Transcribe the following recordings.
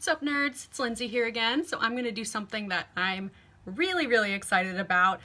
What's up, nerds? It's Lindsay here again. So I'm going to do something that I'm really excited about,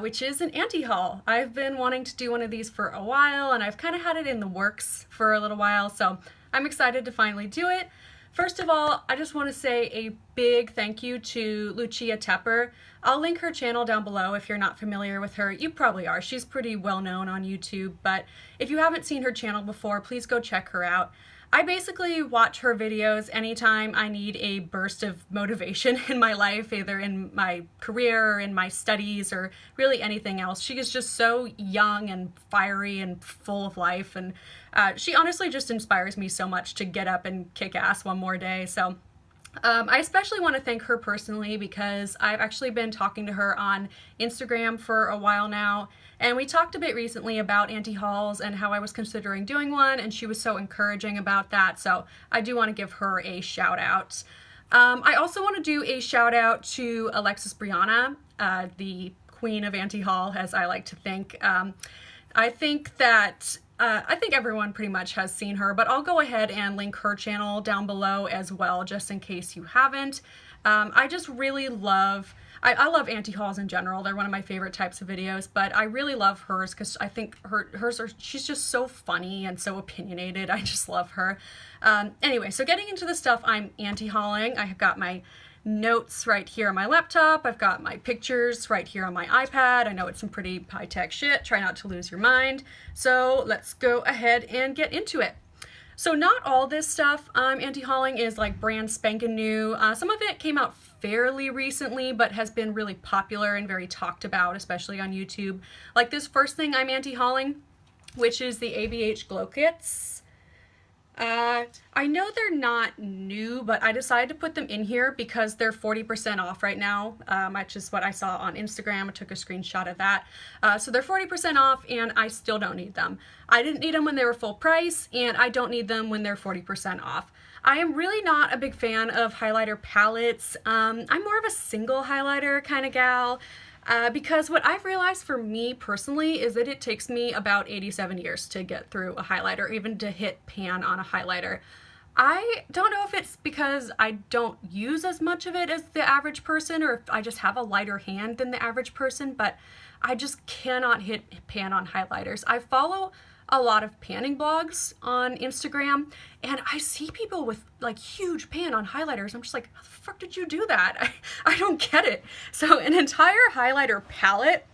which is an anti-haul. I've been wanting to do one of these for a while, and I've kind of had it in the works for a little while, so I'm excited to finally do it. First of all, I just want to say a big thank you to Lucia Tepper. I'll link her channel down below if you're not familiar with her. You probably are. She's pretty well known on YouTube, but if you haven't seen her channel before, please go check her out. I basically watch her videos anytime I need a burst of motivation in my life, either in my career or in my studies or really anything else. She is just so young and fiery and full of life, and she honestly just inspires me so much to get up and kick ass one more day. So I especially want to thank her personally because I've actually been talking to her on Instagram for a while now, and we talked a bit recently about anti-hauls and how I was considering doing one, and she was so encouraging about that, so I do want to give her a shout out. I also want to do a shout out to Alexis Brianna, the queen of anti-haul, as I like to think. I think everyone pretty much has seen her, but I'll go ahead and link her channel down below as well, just in case you haven't. I just really love, I love anti-hauls in general. They're one of my favorite types of videos, but I really love hers because I think she's just so funny and so opinionated. I just love her. Anyway, so getting into the stuff I'm anti-hauling, I have got my notes right here on my laptop. I've got my pictures right here on my iPad. I know it's some pretty high-tech shit. Try not to lose your mind. So let's go ahead and get into it. So not all this stuff I'm anti-hauling is like brand spanking new. Some of it came out fairly recently, but has been really popular and very talked about, especially on YouTube. Like this first thing I'm anti-hauling, which is the ABH glow kits. I know they're not new, but I decided to put them in here because they're 40% off right now, which is what I saw on Instagram. I took a screenshot of that. So they're 40% off, and I still don't need them. I didn't need them when they were full price, and I don't need them when they're 40% off. I am really not a big fan of highlighter palettes. I'm more of a single highlighter kind of gal. Because what I've realized for me personally is that it takes me about 87 years to get through a highlighter, even to hit pan on a highlighter. I don't know if it's because I don't use as much of it as the average person, or if I just have a lighter hand than the average person, but I just cannot hit pan on highlighters. I follow a lot of panning blogs on Instagram, and I see people with like huge pan on highlighters. I'm just like, how the fuck did you do that? I don't get it. So an entire highlighter palette,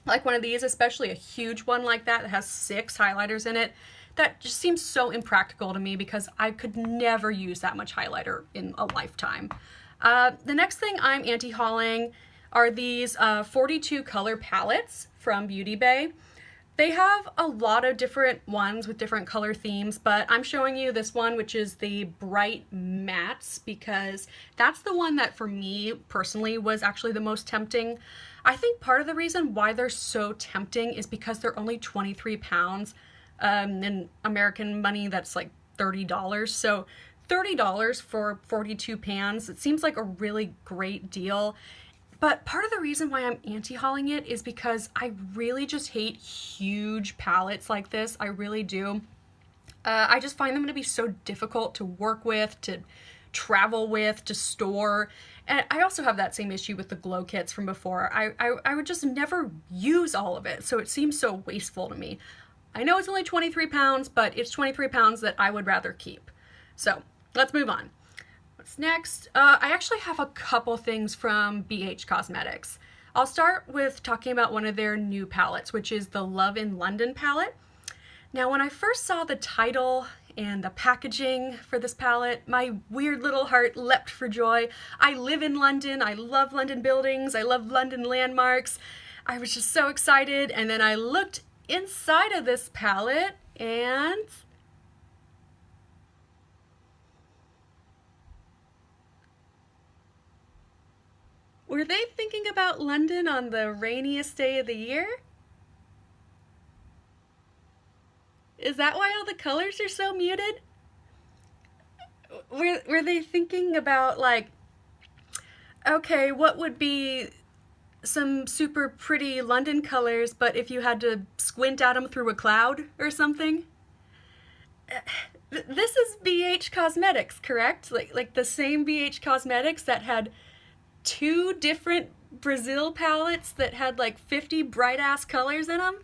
like one of these, especially a huge one like that has 6 highlighters in it, that just seems so impractical to me because I could never use that much highlighter in a lifetime. The next thing I'm anti-hauling are these 42 color palettes from Beauty Bay. They have a lot of different ones with different color themes, but I'm showing you this one, which is the bright mattes, because that's the one that for me personally was actually the most tempting. I think part of the reason why they're so tempting is because they're only 23 pounds. In American money, that's like $30. So $30 for 42 pans, it seems like a really great deal. But part of the reason why I'm anti-hauling it is because I really just hate huge palettes like this. I really do. I just find them to be so difficult to work with, to travel with, to store. And I also have that same issue with the glow kits from before. I would just never use all of it, so it seems so wasteful to me. I know it's only 23 pounds, but it's 23 pounds that I would rather keep. So let's move on. What's next? I actually have a couple things from BH Cosmetics. I'll start with talking about one of their new palettes, which is the Love in London palette. Now, when I first saw the title and the packaging for this palette, my weird little heart leapt for joy. I live in London. I love London buildings. I love London landmarks. I was just so excited, and then I looked inside of this palette, and were they thinking about London on the rainiest day of the year? Is that why all the colors are so muted? Were they thinking about, like, okay, what would be some super pretty London colors, but if you had to squint at them through a cloud or something? This is BH Cosmetics, correct? Like the same BH Cosmetics that had two different Brazil palettes that had like 50 bright ass colors in them.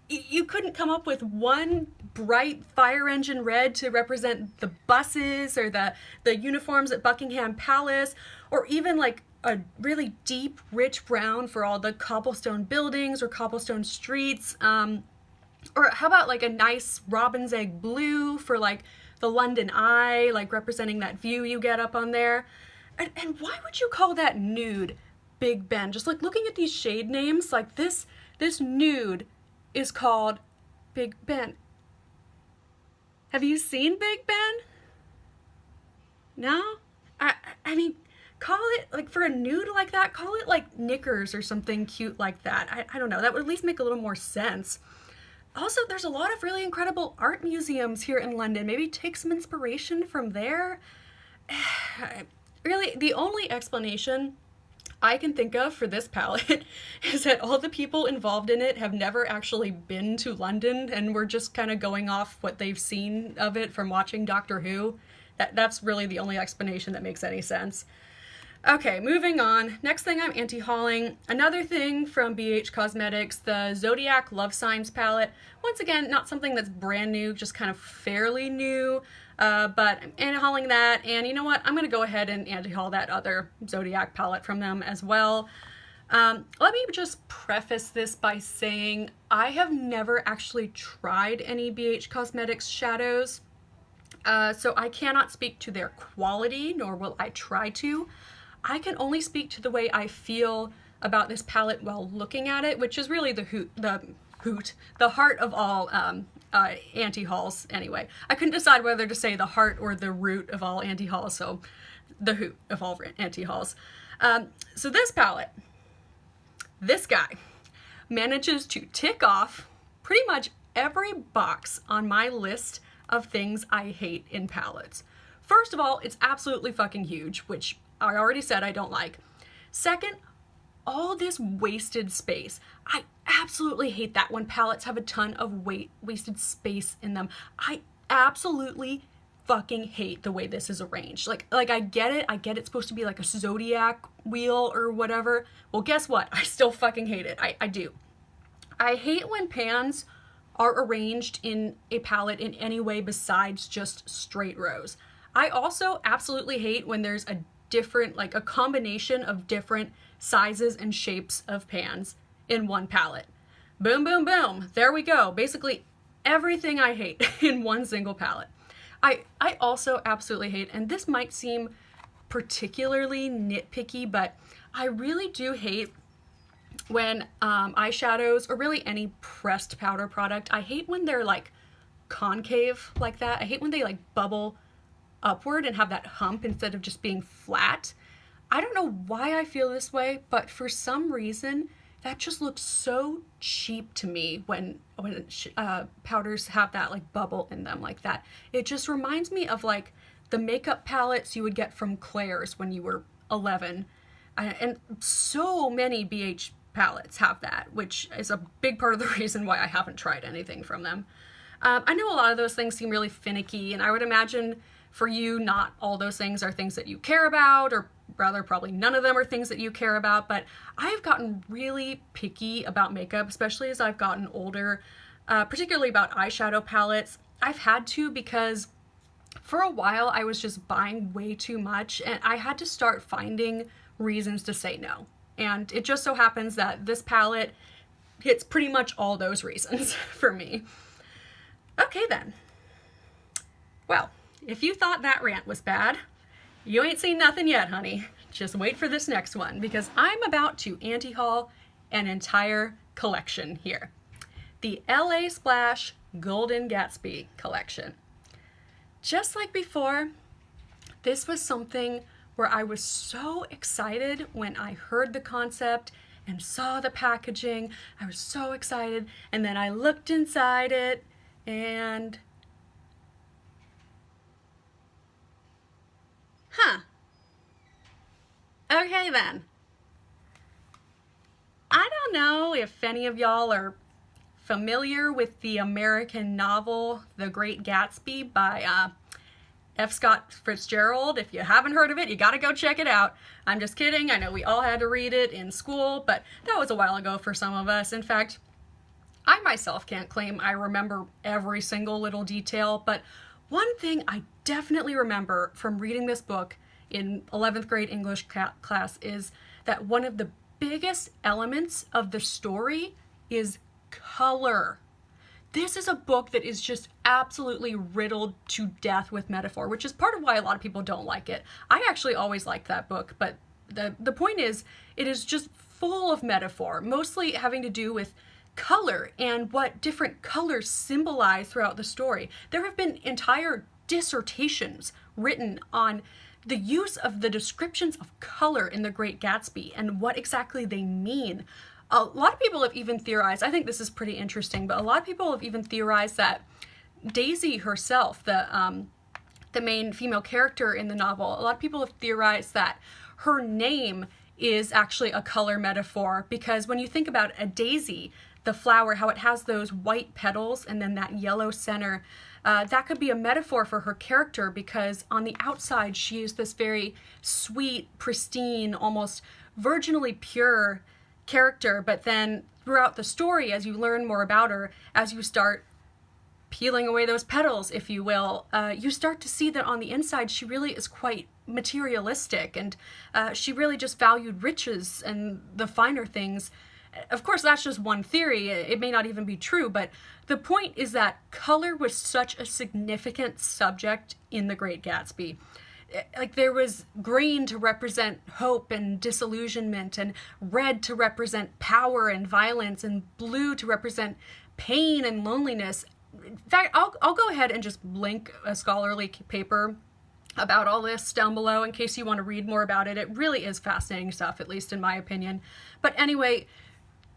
You couldn't come up with one bright fire engine red to represent the buses or the uniforms at Buckingham Palace, or even like a really deep, rich brown for all the cobblestone buildings or cobblestone streets. Or how about like a nice robin's egg blue for like the London Eye, like representing that view you get up on there. And why would you call that nude Big Ben? Just like looking at these shade names, like this nude is called Big Ben. Have you seen Big Ben? No? I mean, call it, like for a nude like that, call it like knickers or something cute like that. I don't know, that would at least make a little more sense. Also, there's a lot of really incredible art museums here in London. Maybe take some inspiration from there. Really, the only explanation I can think of for this palette is that all the people involved in it have never actually been to London and we're just kind of going off what they've seen of it from watching Doctor Who. That's really the only explanation that makes any sense. Okay, moving on. Next thing I'm anti-hauling, another thing from BH Cosmetics, the Zodiac Love Signs palette. Once again, not something that's brand new, just kind of fairly new, but I'm anti-hauling that, and you know what? I'm going to go ahead and anti-haul that other Zodiac palette from them as well. Let me just preface this by saying I have never actually tried any BH Cosmetics shadows, so I cannot speak to their quality, nor will I try to. I can only speak to the way I feel about this palette while looking at it, which is really the heart of all anti-hauls anyway. I couldn't decide whether to say the heart or the root of all anti-hauls, so the hoot of all anti-hauls. So this palette, this guy, manages to tick off pretty much every box on my list of things I hate in palettes. First of all, it's absolutely fucking huge, which I already said I don't like. Second, all this wasted space. I absolutely hate that when palettes have a ton of wasted space in them. I absolutely fucking hate the way this is arranged. Like I get it. I get it's supposed to be like a zodiac wheel or whatever. Well, guess what? I still fucking hate it. I do. I hate when pans are arranged in a palette in any way besides just straight rows. I also absolutely hate when there's a different, like a combination of different sizes and shapes of pans in one palette. Boom, boom, boom. There we go. Basically everything I hate in one single palette. I also absolutely hate, and this might seem particularly nitpicky, but I really do hate when eyeshadows, or really any pressed powder product, I hate when they're like concave like that. I hate when they like bubble upward and have that hump instead of just being flat. I don't know why I feel this way, but for some reason that just looks so cheap to me when powders have that like bubble in them like that. It just reminds me of like the makeup palettes you would get from Claire's when you were 11, and so many BH palettes have that, which is a big part of the reason why I haven't tried anything from them. I know a lot of those things seem really finicky, and I would imagine for you, not all those things are things that you care about, or rather probably none of them are things that you care about, but I've gotten really picky about makeup, especially as I've gotten older, particularly about eyeshadow palettes. I've had to because for a while I was just buying way too much, and I had to start finding reasons to say no. And it just so happens that this palette hits pretty much all those reasons for me. Okay then. Well, if you thought that rant was bad, you ain't seen nothing yet, honey. Just wait for this next one, because I'm about to anti-haul an entire collection here. The LASplash Golden Gatsby collection. Just like before, this was something where I was so excited when I heard the concept and saw the packaging. I was so excited, and then I looked inside it and okay then. I don't know if any of y'all are familiar with the American novel The Great Gatsby by F. Scott Fitzgerald, if you haven't heard of it, you gotta go check it out. I'm just kidding. I know we all had to read it in school, but that was a while ago for some of us. In fact, I myself can't claim I remember every single little detail, but one thing I definitely remember from reading this book in 11th grade English class is that one of the biggest elements of the story is color. This is a book that is just absolutely riddled to death with metaphor, which is part of why a lot of people don't like it. I actually always liked that book, but the point is, it is just full of metaphor, mostly having to do with color and what different colors symbolize throughout the story. There have been entire dissertations written on the use of the descriptions of color in The Great Gatsby and what exactly they mean. A lot of people have even theorized, I think this is pretty interesting, but a lot of people have even theorized that Daisy herself, the main female character in the novel, a lot of people have theorized that her name is actually a color metaphor, because when you think about a daisy, the flower, how it has those white petals and then that yellow center, that could be a metaphor for her character, because on the outside she is this very sweet, pristine, almost virginally pure character, but then throughout the story, as you learn more about her, as you start peeling away those petals, if you will, you start to see that on the inside she really is quite materialistic, and she really just valued riches and the finer things. Of course, that's just one theory. It may not even be true, but the point is that color was such a significant subject in The Great Gatsby. Like, there was green to represent hope and disillusionment, and red to represent power and violence, and blue to represent pain and loneliness. In fact, I'll go ahead and just link a scholarly paper about all this down below in case you want to read more about it. It really is fascinating stuff, at least in my opinion. But anyway,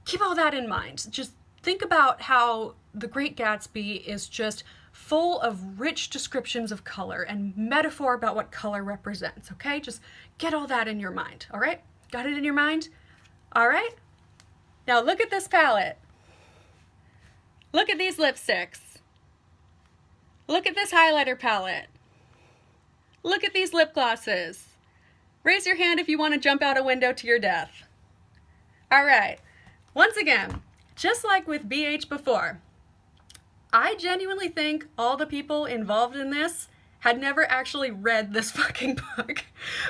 keep all that in mind. Just think about how The Great Gatsby is just full of rich descriptions of color and metaphor about what color represents, okay? Just get all that in your mind, all right? Got it in your mind? All right? Now look at this palette. Look at these lipsticks. Look at this highlighter palette. Look at these lip glosses. Raise your hand if you want to jump out a window to your death. All right. Once again, just like with BH before, I genuinely think all the people involved in this had never actually read this fucking book,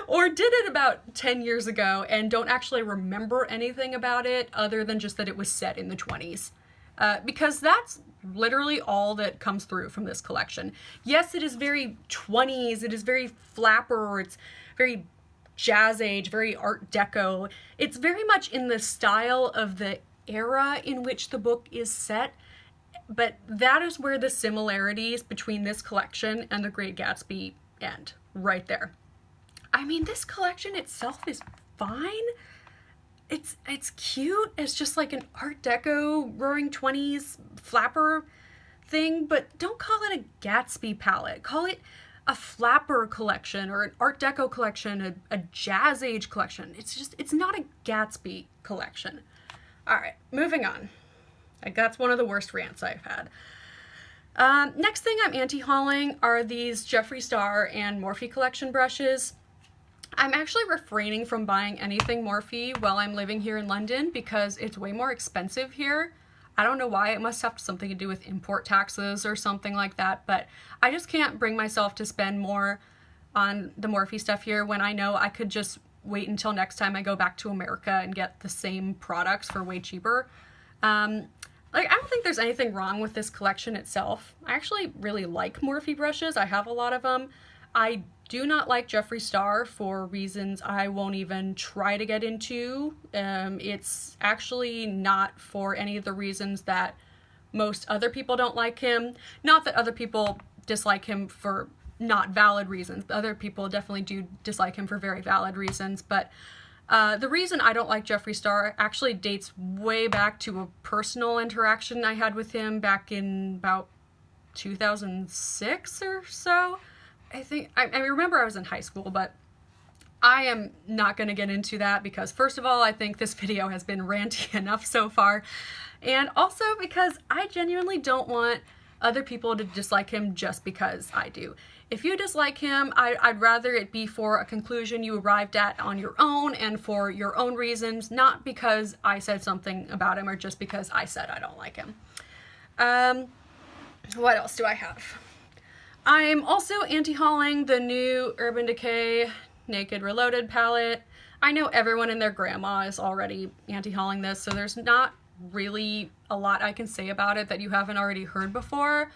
or did it about 10 years ago and don't actually remember anything about it other than just that it was set in the 20s. Because that's literally all that comes through from this collection. Yes, it is very 20s, it is very flapper, it's very jazz age, very art deco. It's very much in the style of the era in which the book is set, but that is where the similarities between this collection and The Great Gatsby end, right there. I mean, this collection itself is fine. It's cute. It's just like an art deco roaring 20s flapper thing, but don't call it a Gatsby palette. Call it a flapper collection or an art deco collection, a jazz age collection. It's not a Gatsby collection. All right, moving on. Like, that's one of the worst rants I've had. Next thing I'm anti-hauling are these Jeffree Star and Morphe collection brushes. I'm actually refraining from buying anything Morphe while I'm living here in London because it's way more expensive here. I don't know why. It must have something to do with import taxes or something like that, but I just can't bring myself to spend more on the Morphe stuff here when I know I could just wait until next time I go back to America and get the same products for way cheaper. Like, I don't think there's anything wrong with this collection itself. I actually really like Morphe brushes. I have a lot of them. I do not like Jeffree Star for reasons I won't even try to get into. It's actually not for any of the reasons that most other people don't like him. Not that other people dislike him for not valid reasons. Other people definitely do dislike him for very valid reasons, but the reason I don't like Jeffree Star actually dates way back to a personal interaction I had with him back in about 2006 or so. I remember I was in high school, but I am not going to get into that because first of all, I think this video has been ranty enough so far. And also because I genuinely don't want other people to dislike him just because I do. If you dislike him, I'd rather it be for a conclusion you arrived at on your own and for your own reasons, not because I said something about him or just because I said I don't like him. What else do I have? I'm also anti-hauling the new Urban Decay Naked Reloaded palette. I know everyone and their grandma is already anti-hauling this, so there's not really a lot I can say about it that you haven't already heard before.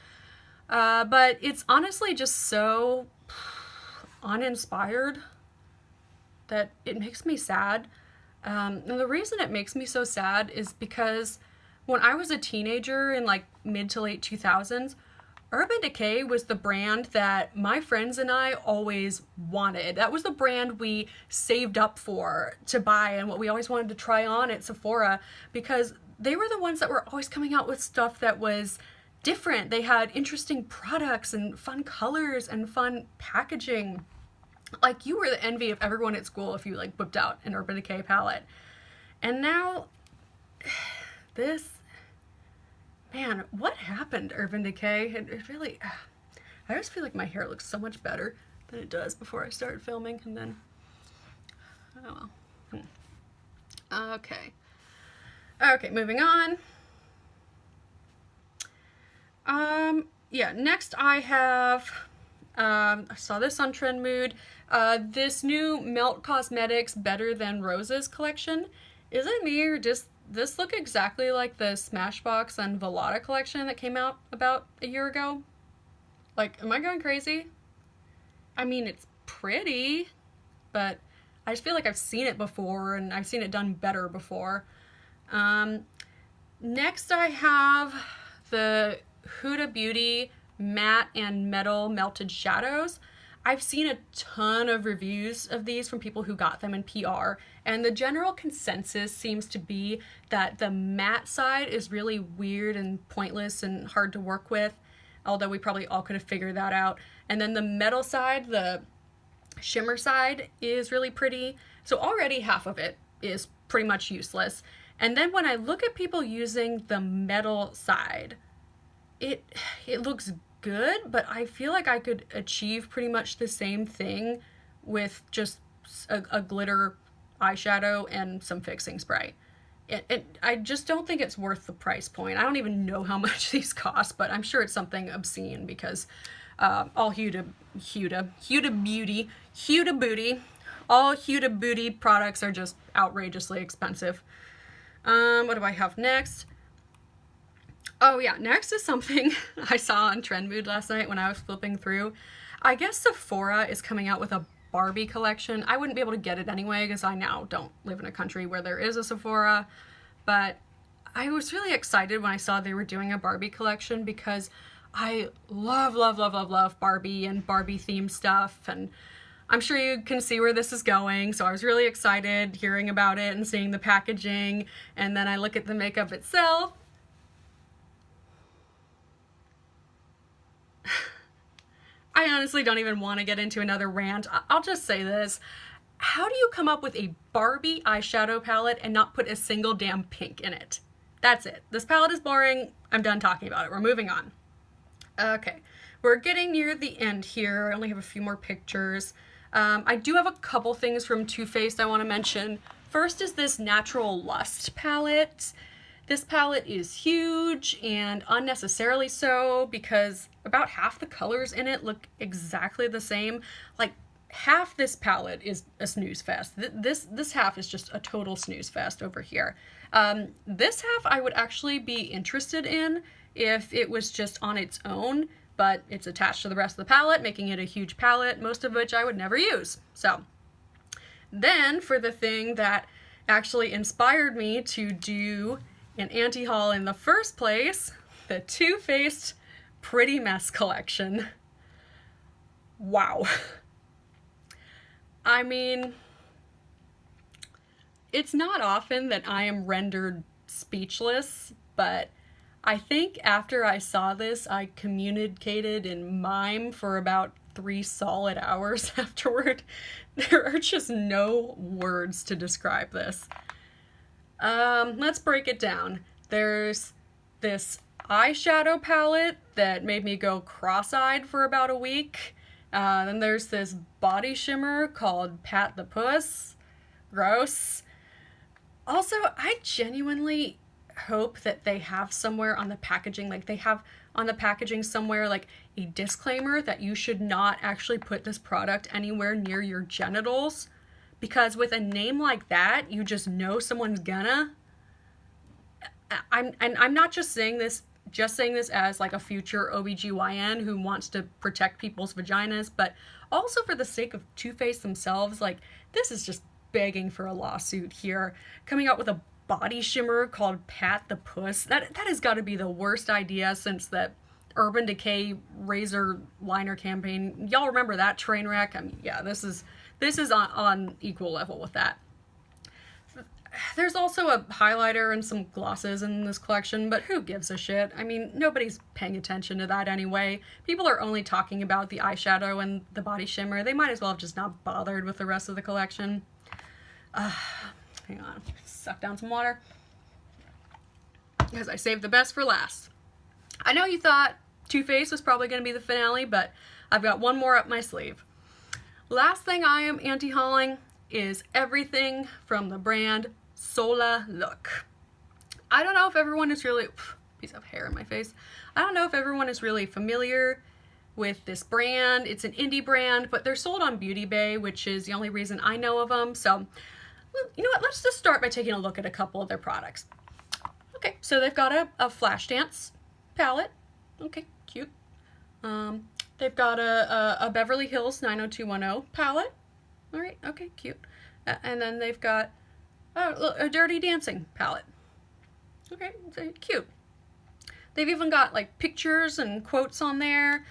But it's honestly just so uninspired that it makes me sad. And the reason it makes me so sad is because when I was a teenager in like mid to late 2000s, Urban Decay was the brand that my friends and I always wanted. That was the brand we saved up for to buy and what we always wanted to try on at Sephora because they were the ones that were always coming out with stuff that was different. They had interesting products and fun colors and fun packaging. Like, you were the envy of everyone at school if you like whipped out an Urban Decay palette. And now this, man, what happened, Urban Decay? It really, I always feel like my hair looks so much better than it does before I started filming, and then, oh well. Okay, moving on. Yeah, next I have, I saw this on Trend Mood, this new Melt Cosmetics Better Than Roses collection. Is it me or does this look exactly like the Smashbox and Velada collection that came out about a year ago? Like, am I going crazy? I mean, it's pretty, but I just feel like I've seen it before and I've seen it done better before. Next I have the Huda Beauty Matte and Metal Melted Shadows. I've seen a ton of reviews of these from people who got them in PR, and the general consensus seems to be that the matte side is really weird and pointless and hard to work with, although we probably all could have figured that out. And then the metal side, the shimmer side, is really pretty. So already half of it is pretty much useless. And then when I look at people using the metal side, it looks good, but I feel like I could achieve pretty much the same thing with just a glitter eyeshadow and some fixing spray. I just don't think it's worth the price point. I don't even know how much these cost, but I'm sure it's something obscene because all Huda Beauty products are just outrageously expensive. What do I have next? Oh yeah, next is something I saw on Trend Mood last night when I was flipping through. I guess Sephora is coming out with a Barbie collection. I wouldn't be able to get it anyway because I now don't live in a country where there is a Sephora, but I was really excited when I saw they were doing a Barbie collection because I love Barbie and Barbie themed stuff, and I'm sure you can see where this is going, so I was really excited hearing about it and seeing the packaging, and then I look at the makeup itself. I honestly don't even want to get into another rant. I'll just say this. How do you come up with a Barbie eyeshadow palette and not put a single damn pink in it? That's it. This palette is boring. I'm done talking about it. We're moving on. Okay, we're getting near the end here. I only have a few more pictures. I do have a couple things from Toofaced I want to mention. First is this Natural Lust palette. This palette is huge and unnecessarily so because about half the colors in it look exactly the same. Like, half this palette is a snooze fest. This half is just a total snooze fest over here. This half I would actually be interested in if it was just on its own, but it's attached to the rest of the palette, making it a huge palette, most of which I would never use. So then for the thing that actually inspired me to do an anti-haul in the first place, the Toofaced Pretty Mess collection. Wow. I mean, it's not often that I am rendered speechless, but I think after I saw this, I communicated in mime for about 3 solid hours afterward. There are just no words to describe this. Let's break it down. There's this eyeshadow palette that made me go cross-eyed for about a week. Then there's this body shimmer called Pat the Puss. Gross. Also, I genuinely hope that they have somewhere on the packaging, like they have on the packaging somewhere like a disclaimer that you should not actually put this product anywhere near your genitals, because with a name like that, you just know someone's gonna. I'm not just saying this as like a future OBGYN who wants to protect people's vaginas, but also for the sake of Toofaced themselves. Like, this is just begging for a lawsuit here. Coming out with a body shimmer called Pat the Puss. That has got to be the worst idea since the Urban Decay razor liner campaign. Y'all remember that train wreck? I mean, yeah, this is on equal level with that. There's also a highlighter and some glosses in this collection, but who gives a shit? I mean, nobody's paying attention to that anyway. People are only talking about the eyeshadow and the body shimmer. They might as well have just not bothered with the rest of the collection. Hang on, suck down some water, because I saved the best for last. I know you thought Toofaced was probably going to be the finale, but I've got one more up my sleeve. Last thing I am anti-hauling is everything from the brand Sola Look. I don't know if everyone is really, piece of hair in my face. I don't know if everyone is really familiar with this brand. It's an indie brand, but they're sold on Beauty Bay, which is the only reason I know of them. So, you know what? Let's just start by taking a look at a couple of their products. Okay, so they've got a Flashdance palette. Okay, cute. They've got a Beverly Hills 90210 palette. All right, okay, cute. And then they've got a Dirty Dancing palette. Okay, cute. They've even got like pictures and quotes on there.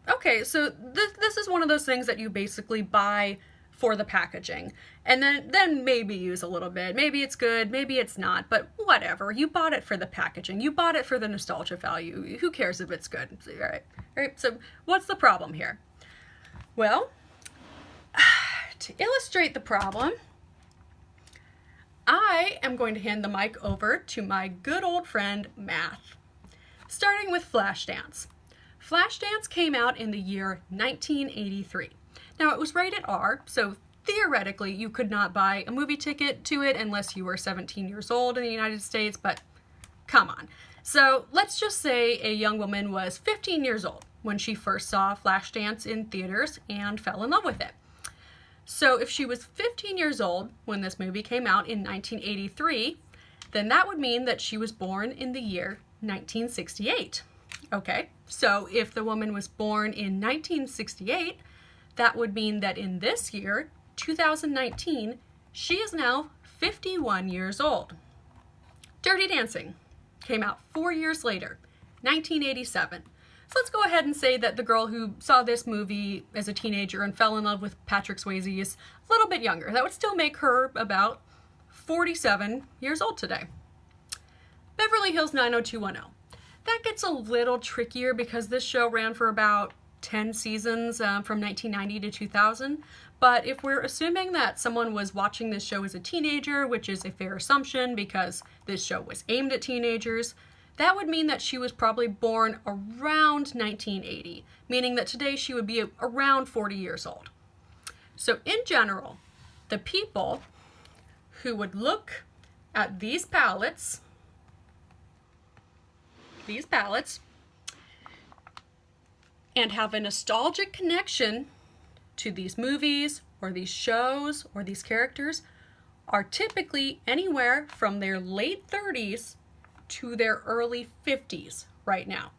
Okay, so this is one of those things that you basically buy for the packaging, and then maybe use a little bit. Maybe it's good, maybe it's not, but whatever. You bought it for the packaging. You bought it for the nostalgia value. Who cares if it's good? All right. So what's the problem here? Well, to illustrate the problem, I am going to hand the mic over to my good old friend Math. Starting with Flashdance. Flashdance came out in the year 1983. Now, it was rated R, so theoretically you could not buy a movie ticket to it unless you were 17 years old in the United States, but come on. So let's just say a young woman was 15 years old when she first saw Flashdance in theaters and fell in love with it. So if she was 15 years old when this movie came out in 1983, then that would mean that she was born in the year 1968. Okay, so if the woman was born in 1968, that would mean that in this year, 2019, she is now 51 years old. Dirty Dancing came out 4 years later, 1987. So let's go ahead and say that the girl who saw this movie as a teenager and fell in love with Patrick Swayze is a little bit younger. That would still make her about 47 years old today. Beverly Hills 90210. That gets a little trickier because this show ran for about 10 seasons from 1990 to 2000. But if we're assuming that someone was watching this show as a teenager, which is a fair assumption because this show was aimed at teenagers, that would mean that she was probably born around 1980, meaning that today she would be around 40 years old. So in general, the people who would look at these palettes and have a nostalgic connection to these movies or these shows or these characters are typically anywhere from their late 30s to their early 50s right now.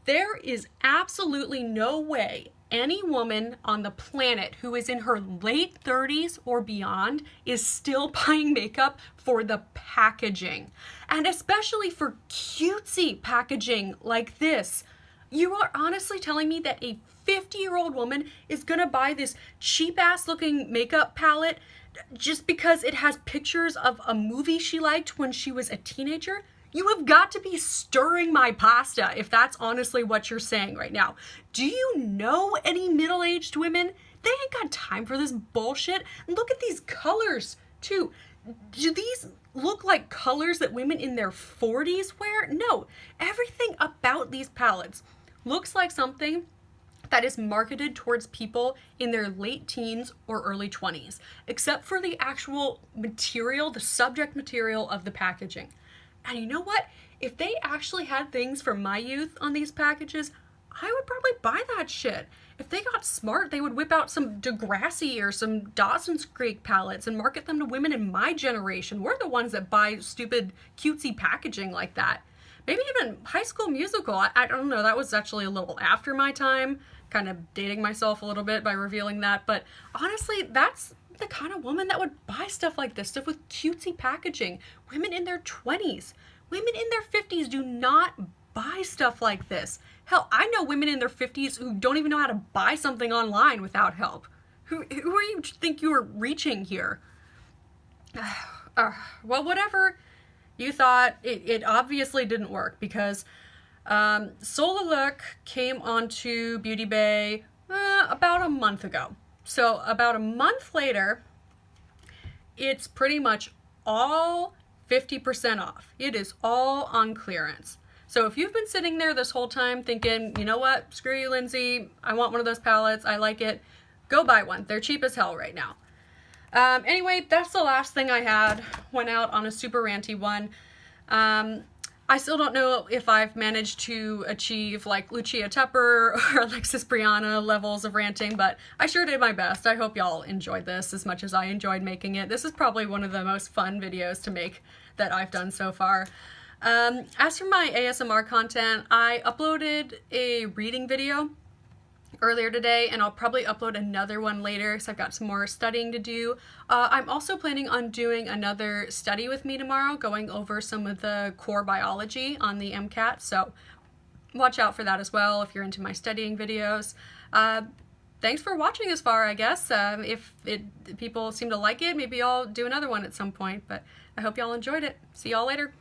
There is absolutely no way any woman on the planet who is in her late 30s or beyond is still buying makeup for the packaging. And especially for cutesy packaging like this. You are honestly telling me that a 50-year-old woman is gonna buy this cheap-ass looking makeup palette just because it has pictures of a movie she liked when she was a teenager? You have got to be stirring my pasta if that's honestly what you're saying right now. Do you know any middle-aged women? They ain't got time for this bullshit. Look at these colors, too. Do these look like colors that women in their 40s wear? No. Everything about these palettes looks like something that is marketed towards people in their late teens or early 20s, except for the actual material, the subject material of the packaging. And you know what? If they actually had things for my youth on these packages, I would probably buy that shit. If they got smart, they would whip out some Degrassi or some Dawson's Creek palettes and market them to women in my generation. We're the ones that buy stupid cutesy packaging like that. Maybe even High School Musical. I don't know, that was actually a little after my time. Kind of dating myself a little bit by revealing that. But honestly, that's the kind of woman that would buy stuff like this, stuff with cutesy packaging. Women in their 20s. Women in their 50s do not buy stuff like this. Hell, I know women in their 50s who don't even know how to buy something online without help. Who are you think you are reaching here? Well, whatever you thought, it obviously didn't work because Sola Look came onto Beauty Bay about a month ago. So about a month later, it's pretty much all 50% off. It is all on clearance. So if you've been sitting there this whole time thinking, you know what, screw you, Lindsay, I want one of those palettes, I like it, go buy one. They're cheap as hell right now. Anyway, that's the last thing I had. Went out on a super ranty one. I still don't know if I've managed to achieve like Lucia Tepper or Alexis Brianna levels of ranting, but I sure did my best. I hope y'all enjoyed this as much as I enjoyed making it. This is probably one of the most fun videos to make that I've done so far. As for my ASMR content, I uploaded a reading video earlier today, and I'll probably upload another one later because I've got some more studying to do. I'm also planning on doing another study with me tomorrow, going over some of the core biology on the MCAT, so watch out for that as well if you're into my studying videos. Thanks for watching this far, I guess. If people seem to like it, maybe I'll do another one at some point, but I hope y'all enjoyed it. See y'all later.